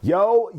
Yo,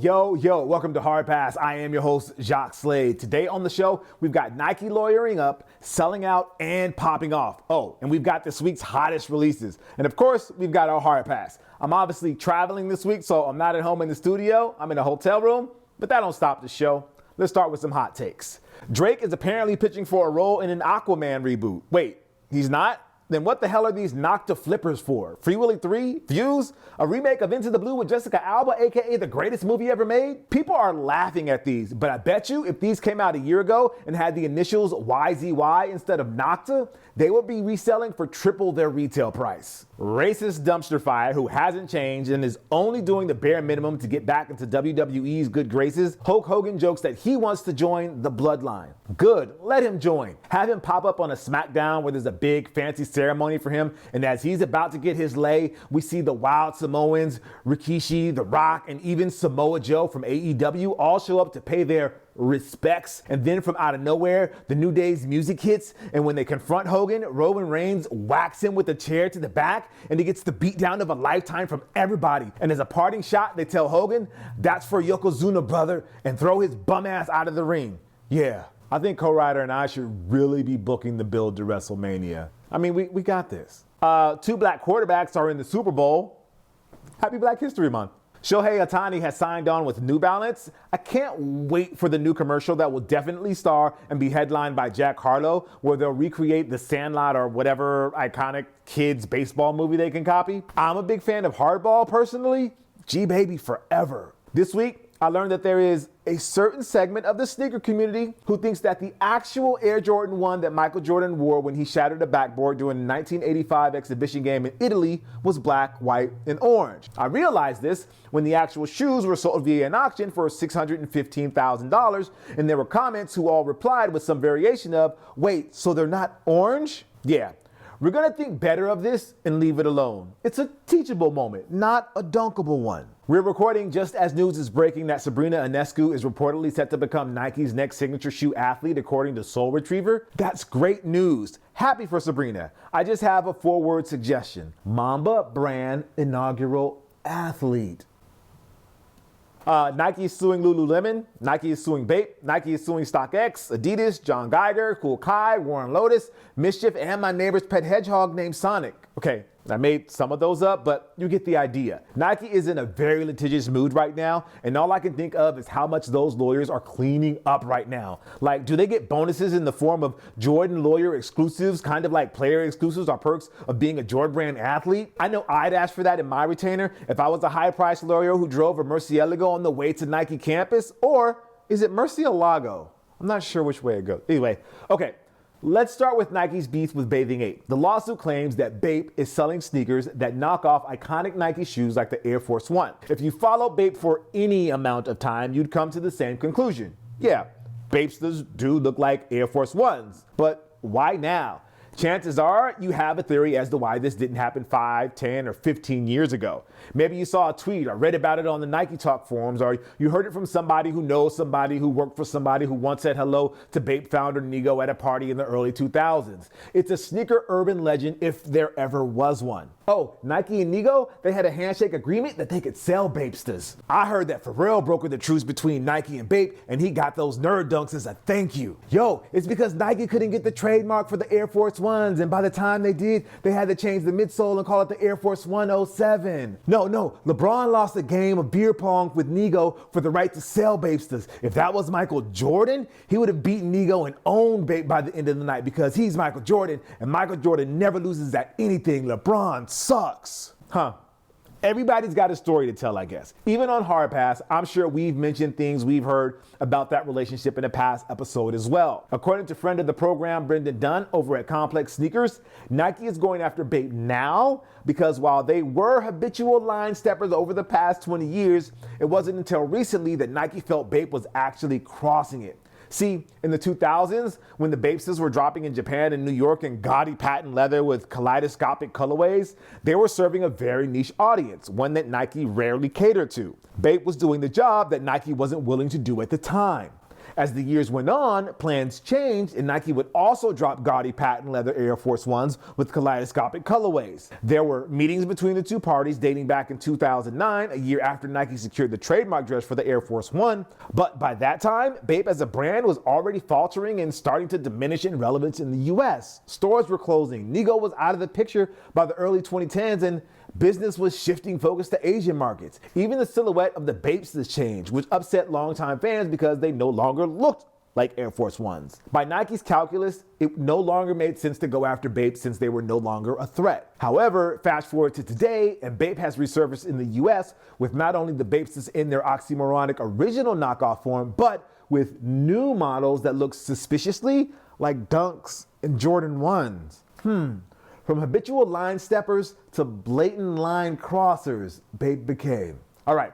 welcome to Hard Pass. I am your host, Jacques Slade. Today on the show, we've got Nike lawyering up, selling out, and popping off. Oh, and we've got this week's hottest releases. And of course, we've got our Hard Pass. I'm obviously traveling this week, so I'm not at home in the studio. I'm in a hotel room, but that don't stop the show. Let's start with some hot takes. Drake is apparently pitching for a role in an Aquaman reboot. Wait, he's not? Then what the hell are these Nocta flippers for? Free Willy 3? Views? A remake of Into the Blue with Jessica Alba, aka the greatest movie ever made? People are laughing at these, but I bet you if these came out a year ago and had the initials YZY instead of Nocta, they would be reselling for triple their retail price. Racist dumpster fire who hasn't changed and is only doing the bare minimum to get back into WWE's good graces, Hulk Hogan jokes that he wants to join the bloodline. Good, let him join. Have him pop up on a SmackDown where there's a big fancy ceremony for him, and as he's about to get his lay, we see the Wild Samoans, Rikishi, The Rock, and even Samoa Joe from AEW all show up to pay their respects. And then from out of nowhere, the New Day's music hits, and when they confront Hogan, Roman Reigns whacks him with a chair to the back, and he gets the beatdown of a lifetime from everybody. And as a parting shot, they tell Hogan, "That's for Yokozuna, brother," and throw his bum ass out of the ring. Yeah, I think Co-Writer and I should really be booking the build to WrestleMania. I mean, we got this. Two black quarterbacks are in the Super Bowl. Happy Black History Month. Shohei Ohtani has signed on with New Balance. I can't wait for the new commercial that will definitely star and be headlined by Jack Harlow, where they'll recreate the Sandlot or whatever iconic kids baseball movie they can copy. I'm a big fan of hardball personally. G-Baby forever. This week, I learned that there is a certain segment of the sneaker community who thinks that the actual Air Jordan 1 that Michael Jordan wore when he shattered a backboard during the 1985 exhibition game in Italy was black, white, and orange. I realized this when the actual shoes were sold via an auction for $615,000, and there were comments who all replied with some variation of, "Wait, so they're not orange?" Yeah. We're gonna think better of this and leave it alone. It's a teachable moment, not a dunkable one. We're recording just as news is breaking that Sabrina Ionescu is reportedly set to become Nike's next signature shoe athlete, according to Soul Retriever. That's great news. Happy for Sabrina. I just have a 4-word suggestion. Mamba brand inaugural athlete. Nike is suing Lululemon, Nike is suing Bape, Nike is suing StockX, Adidas, John Geiger, Kool Kai, Warren Lotus, Mischief, and my neighbor's pet hedgehog named Sonic. Okay, I made some of those up, but you get the idea. Nike is in a very litigious mood right now, and all I can think of is how much those lawyers are cleaning up right now. Like, do they get bonuses in the form of Jordan lawyer exclusives, kind of like player exclusives or perks of being a Jordan brand athlete? I know I'd ask for that in my retainer if I was a high-priced lawyer who drove a Murcielago on the way to Nike campus, or is it Murcielago? I'm not sure which way it goes. Anyway, okay. Let's start with Nike's beef with Bathing Ape. The lawsuit claims that Bape is selling sneakers that knock off iconic Nike shoes like the Air Force One. If you follow Bape for any amount of time, you'd come to the same conclusion. Yeah, Bapesters do look like Air Force Ones, but why now? Chances are you have a theory as to why this didn't happen 5, 10, or 15 years ago. Maybe you saw a tweet or read about it on the Nike Talk forums, or you heard it from somebody who knows somebody who worked for somebody who once said hello to Bape founder Nigo at a party in the early 2000s. It's a sneaker urban legend if there ever was one. Oh, Nike and Nigo, they had a handshake agreement that they could sell Bapesters. I heard that Pharrell brokered the truce between Nike and Bape, and he got those nerd dunks as a thank you. Yo, it's because Nike couldn't get the trademark for the Air Force Ones, and by the time they did, they had to change the midsole and call it the Air Force 107. No, LeBron lost a game of beer pong with Nigo for the right to sell Bapesters. If that was Michael Jordan, he would have beaten Nigo and owned Bape by the end of the night because he's Michael Jordan, and Michael Jordan never loses at anything. LeBron sucks. Everybody's got a story to tell, I guess. Even on Hard Pass, I'm sure we've mentioned things we've heard about that relationship in a past episode as well. According to friend of the program, Brendan Dunn, over at Complex Sneakers, Nike is going after Bape now because while they were habitual line steppers over the past 20 years, it wasn't until recently that Nike felt Bape was actually crossing it. See, in the 2000s, when the Bapesters were dropping in Japan and New York in gaudy patent leather with kaleidoscopic colorways, they were serving a very niche audience, one that Nike rarely catered to. Bape was doing the job that Nike wasn't willing to do at the time. As the years went on, plans changed, and Nike would also drop gaudy patent leather Air Force Ones with kaleidoscopic colorways. There were meetings between the two parties dating back in 2009, a year after Nike secured the trademark dress for the Air Force One. But by that time, Bape as a brand was already faltering and starting to diminish in relevance in the US. Stores were closing, Nigo was out of the picture by the early 2010s, and business was shifting focus to Asian markets. Even the silhouette of the Bapes has changed, which upset longtime fans because they no longer looked like Air Force Ones. By Nike's calculus, it no longer made sense to go after Bape since they were no longer a threat. However, fast forward to today, and Bape has resurfaced in the US with not only the Bapes in their oxymoronic original knockoff form, but with new models that look suspiciously like Dunks and Jordan 1s. From habitual line steppers to blatant line crossers, Bape became. All right,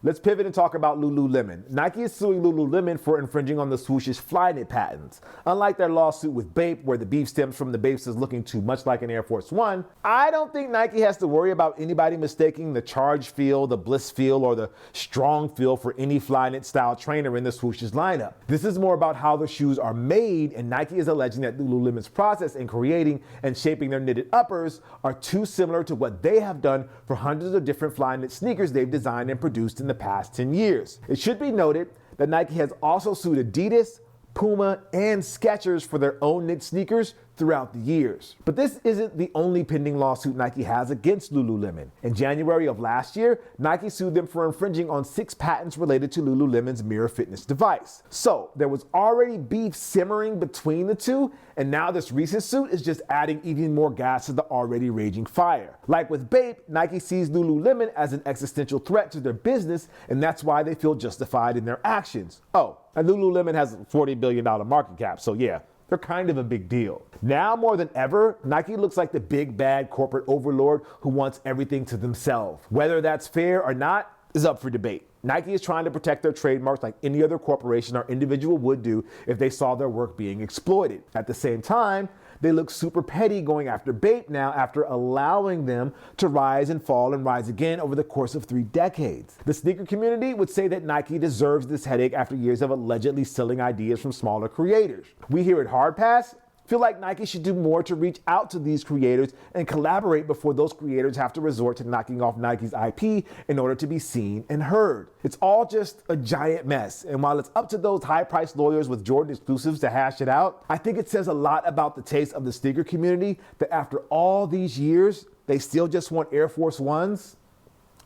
let's pivot and talk about Lululemon. Nike is suing Lululemon for infringing on the swooshish Flyknit patents. Unlike their lawsuit with Bape, where the beef stems from the Bapes looking too much like an Air Force One, I don't think Nike has to worry about anybody mistaking the charge feel, the bliss feel, or the strong feel for any Flyknit style trainer in the swooshish lineup. This is more about how the shoes are made, and Nike is alleging that Lululemon's process in creating and shaping their knitted uppers are too similar to what they have done for hundreds of different Flyknit sneakers they've designed and produced in the past 10 years. It should be noted that Nike has also sued Adidas, Puma, and Skechers for their own knit sneakers throughout the years. But this isn't the only pending lawsuit Nike has against Lululemon. In January of last year, Nike sued them for infringing on 6 patents related to Lululemon's Mirror Fitness device. So there was already beef simmering between the two, and now this recent suit is just adding even more gas to the already raging fire. Like with Bape, Nike sees Lululemon as an existential threat to their business, and that's why they feel justified in their actions. Oh, and Lululemon has a $40 billion market cap, so yeah, they're kind of a big deal. Now more than ever, Nike looks like the big bad corporate overlord who wants everything to themselves. Whether that's fair or not is up for debate. Nike is trying to protect their trademarks like any other corporation or individual would do if they saw their work being exploited. At the same time, they look super petty going after Bape now after allowing them to rise and fall and rise again over the course of 3 decades. The sneaker community would say that Nike deserves this headache after years of allegedly stealing ideas from smaller creators. We here at Hard Pass feel like Nike should do more to reach out to these creators and collaborate before those creators have to resort to knocking off Nike's IP in order to be seen and heard. It's all just a giant mess, and while it's up to those high-priced lawyers with Jordan exclusives to hash it out, I think it says a lot about the taste of the sneaker community that after all these years, they still just want Air Force Ones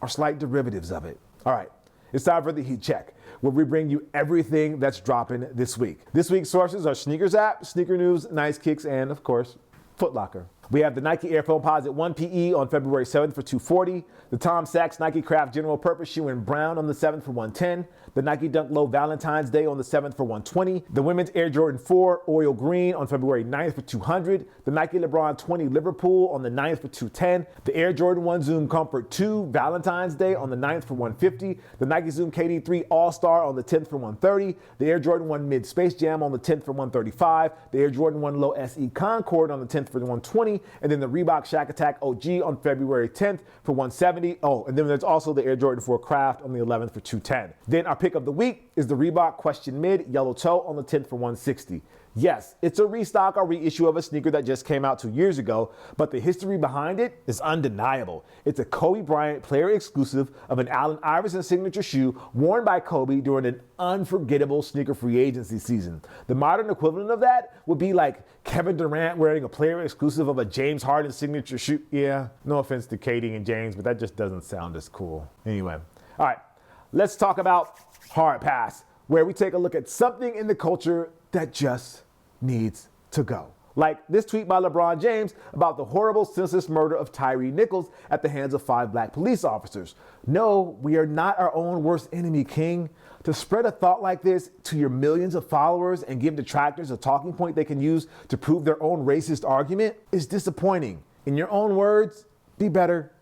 or slight derivatives of it. All right, it's time for the heat check, where we bring you everything that's dropping this week. This week's sources are Sneakers App, Sneaker News, Nice Kicks, and of course, Foot Locker. We have the Nike Air Foamposite 1 PE on February 7th for $240, the Tom Sachs Nike Craft General Purpose Shoe in brown on the 7th for $110, the Nike Dunk Low Valentine's Day on the 7th for $120, the Women's Air Jordan 4 Oil Green on February 9th for $200, the Nike LeBron 20 Liverpool on the 9th for $210, the Air Jordan 1 Zoom Comfort 2 Valentine's Day on the 9th for $150, the Nike Zoom KD3 All-Star on the 10th for $130, the Air Jordan 1 Mid Space Jam on the 10th for $135, the Air Jordan 1 Low SE Concord on the 10th for $120, and then the Reebok Shack Attack OG on February 10th for $170. Oh, and then there's also the Air Jordan 4 Craft on the 11th for $210. Then our pick of the week is the Reebok Question Mid Yellow Toe on the 10th for $160. Yes, it's a restock or reissue of a sneaker that just came out 2 years ago, but the history behind it is undeniable. It's a Kobe Bryant player exclusive of an Allen Iverson signature shoe worn by Kobe during an unforgettable sneaker free agency season. The modern equivalent of that would be like Kevin Durant wearing a player exclusive of a James Harden signature shoe. Yeah, no offense to Katie and James, but that just doesn't sound as cool. Anyway, all right, let's talk about Hard Pass, where we take a look at something in the culture that just needs to go. Like this tweet by LeBron James about the horrible senseless murder of Tyree Nichols at the hands of 5 black police officers. No, we are not our own worst enemy, King. To spread a thought like this to your millions of followers and give detractors a talking point they can use to prove their own racist argument is disappointing. In your own words, be better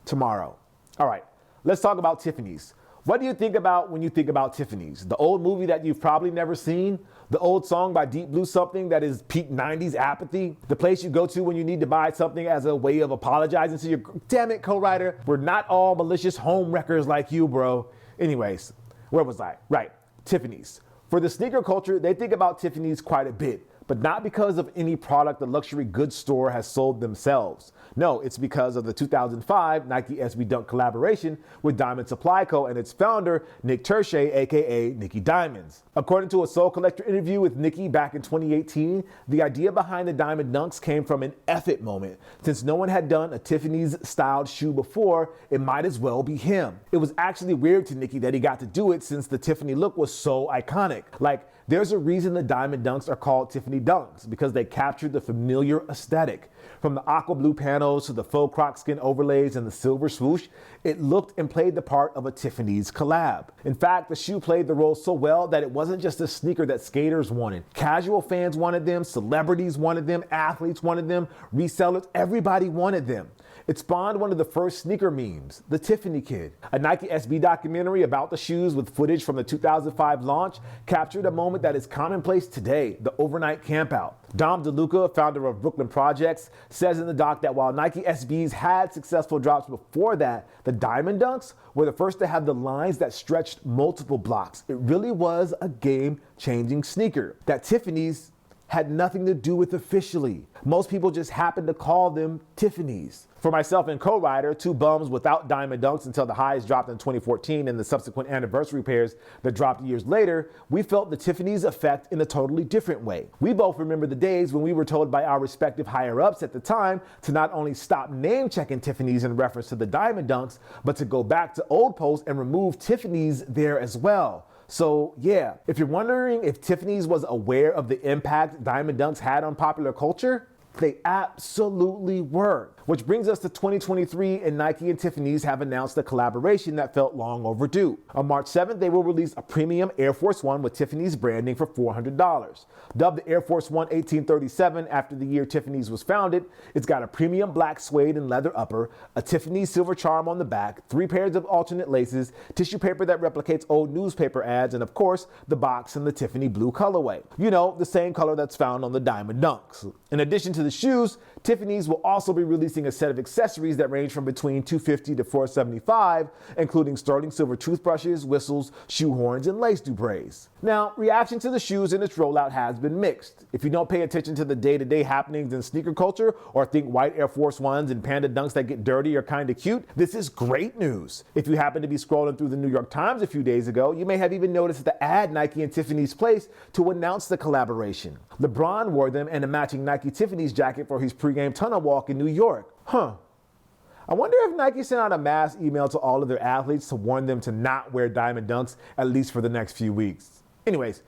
tomorrow. All right, let's talk about Tiffany's. What do you think about when you think about Tiffany's? The old movie that you've probably never seen? The old song by Deep Blue Something that is peak 90s apathy? The place you go to when you need to buy something as a way of apologizing to your, damn it, co-writer, we're not all malicious home wreckers like you, bro. Anyways, where was I? Right, Tiffany's. For the sneaker culture, they think about Tiffany's quite a bit, but not because of any product the luxury goods store has sold themselves. No, it's because of the 2005 Nike SB Dunk collaboration with Diamond Supply Co. and its founder, Nick Terche, aka Nicky Diamonds. According to a Soul Collector interview with Nicky back in 2018, the idea behind the Diamond Dunks came from an effort moment. Since no one had done a Tiffany's styled shoe before, it might as well be him. It was actually weird to Nicky that he got to do it since the Tiffany look was so iconic. Like, there's a reason the Diamond Dunks are called Tiffany Dunks, because they captured the familiar aesthetic. From the aqua blue panels to the faux croc skin overlays and the silver swoosh, it looked and played the part of a Tiffany's collab. In fact, the shoe played the role so well that it wasn't just a sneaker that skaters wanted. Casual fans wanted them, celebrities wanted them, athletes wanted them, resellers, everybody wanted them. It spawned one of the first sneaker memes, the Tiffany Kid. A Nike SB documentary about the shoes with footage from the 2005 launch captured a moment that is commonplace today, the overnight campout. Dom DeLuca, founder of Brooklyn Projects, says in the doc that while Nike SBs had successful drops before that, the Diamond Dunks were the first to have the lines that stretched multiple blocks. It really was a game-changing sneaker that Tiffany's had nothing to do with officially. Most people just happened to call them Tiffany's. For myself and co-writer, two bums without Diamond Dunks until the highs dropped in 2014 and the subsequent anniversary pairs that dropped years later, we felt the Tiffany's effect in a totally different way. We both remember the days when we were told by our respective higher-ups at the time to not only stop name-checking Tiffany's in reference to the Diamond Dunks, but to go back to old posts and remove Tiffany's there as well. So yeah, if you're wondering if Tiffany's was aware of the impact Diamond Dunks had on popular culture, they absolutely were. Which brings us to 2023, and Nike and Tiffany's have announced a collaboration that felt long overdue. On March 7th, they will release a premium Air Force One with Tiffany's branding for $400. Dubbed the Air Force One 1837 after the year Tiffany's was founded, it's got a premium black suede and leather upper, a Tiffany's silver charm on the back, 3 pairs of alternate laces, tissue paper that replicates old newspaper ads, and of course, the box in the Tiffany blue colorway. You know, the same color that's found on the Diamond Dunks. In addition to the shoes, Tiffany's will also be releasing a set of accessories that range from between $250 to $475, including sterling silver toothbrushes, whistles, shoe horns, and lace duprés. Now, reaction to the shoes and its rollout has been mixed. If you don't pay attention to the day-to-day happenings in sneaker culture or think white Air Force Ones and Panda Dunks that get dirty are kind of cute, this is great news. If you happen to be scrolling through the New York Times a few days ago, you may have even noticed the ad Nike and Tiffany's placed to announce the collaboration. Lebron wore them and a matching Nike Tiffany's jacket for his pregame tunnel walk in New York. I wonder if Nike sent out a mass email to all of their athletes to warn them to not wear Diamond Dunks, at least for the next few weeks. Anyways,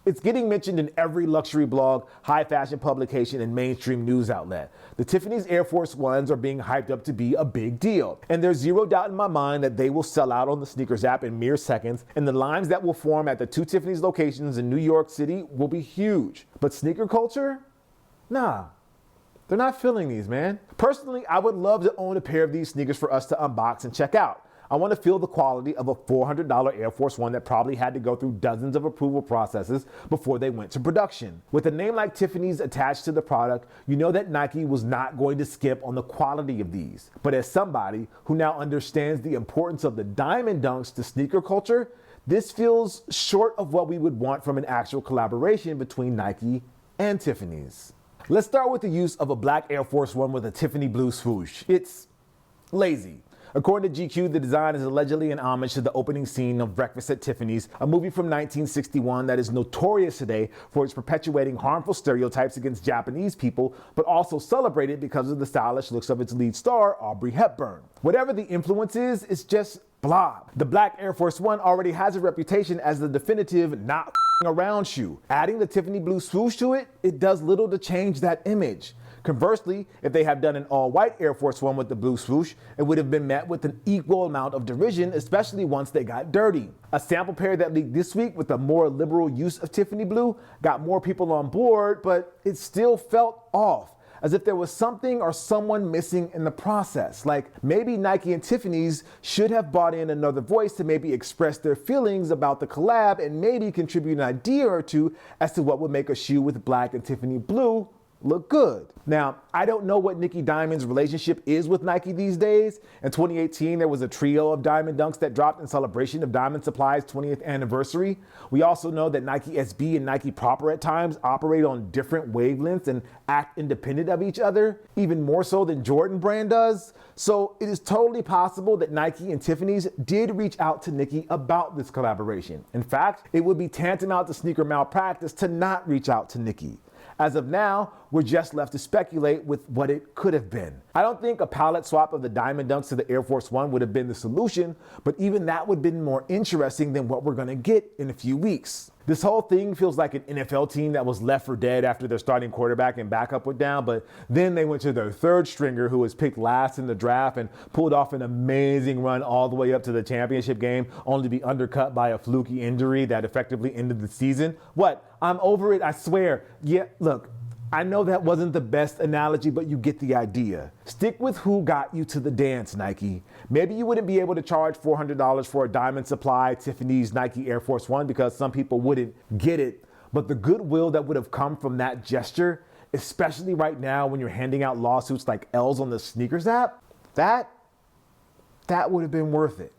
it's getting mentioned in every luxury blog, high fashion publication, and mainstream news outlet. The Tiffany's Air Force Ones are being hyped up to be a big deal. And there's zero doubt in my mind that they will sell out on the sneakers app in mere seconds, and the lines that will form at the 2 Tiffany's locations in New York City will be huge. But sneaker culture? Nah. They're not feeling these, man. Personally, I would love to own a pair of these sneakers for us to unbox and check out. I want to feel the quality of a $400 Air Force One that probably had to go through dozens of approval processes before they went to production. With a name like Tiffany's attached to the product, you know that Nike was not going to skip on the quality of these. But as somebody who now understands the importance of the Diamond Dunks to sneaker culture, this feels short of what we would want from an actual collaboration between Nike and Tiffany's. Let's start with the use of a black Air Force One with a Tiffany blue swoosh. It's lazy. According to GQ, the design is allegedly an homage to the opening scene of Breakfast at Tiffany's, a movie from 1961 that is notorious today for its perpetuating harmful stereotypes against Japanese people, but also celebrated because of the stylish looks of its lead star, Audrey Hepburn. Whatever the influence is, it's just blah. The black Air Force One already has a reputation as the definitive not around shoe. Adding the Tiffany blue swoosh to it, it does little to change that image. Conversely, if they have done an all-white Air Force One with the blue swoosh, it would have been met with an equal amount of derision, especially once they got dirty. A sample pair that leaked this week with a more liberal use of Tiffany blue got more people on board, but it still felt off, as if there was something or someone missing in the process. Like maybe Nike and Tiffany's should have brought in another voice to maybe express their feelings about the collab and maybe contribute an idea or two as to what would make a shoe with black and Tiffany blue look good. Now, I don't know what Nicki Diamond's relationship is with Nike these days. In 2018, there was a trio of Diamond Dunks that dropped in celebration of Diamond Supply's 20th anniversary. We also know that Nike SB and Nike Proper at times operate on different wavelengths and act independent of each other, even more so than Jordan Brand does. So it is totally possible that Nike and Tiffany's did reach out to Nicki about this collaboration. In fact, it would be tantamount to sneaker malpractice to not reach out to Nicki. As of now, we're just left to speculate with what it could have been. I don't think a palette swap of the Diamond Dunks to the Air Force One would have been the solution, but even that would have been more interesting than what we're gonna get in a few weeks. This whole thing feels like an NFL team that was left for dead after their starting quarterback and backup went down, but then they went to their third stringer who was picked last in the draft and pulled off an amazing run all the way up to the championship game, only to be undercut by a fluky injury that effectively ended the season. What? I'm over it, I swear. Yeah, look, I know that wasn't the best analogy, but you get the idea. Stick with who got you to the dance, Nike. Maybe you wouldn't be able to charge $400 for a Diamond Supply Tiffany's Nike Air Force One because some people wouldn't get it, but the goodwill that would have come from that gesture, especially right now when you're handing out lawsuits like L's on the sneakers app, that would have been worth it.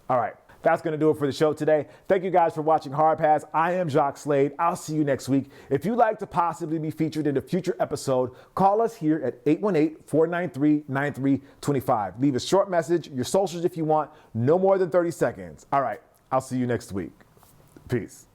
All right. That's going to do it for the show today. Thank you guys for watching Hard Pass. I am Jacques Slade. I'll see you next week. If you'd like to possibly be featured in a future episode, call us here at 818-493-9325. Leave a short message, your socials if you want, no more than 30 seconds. All right, I'll see you next week. Peace.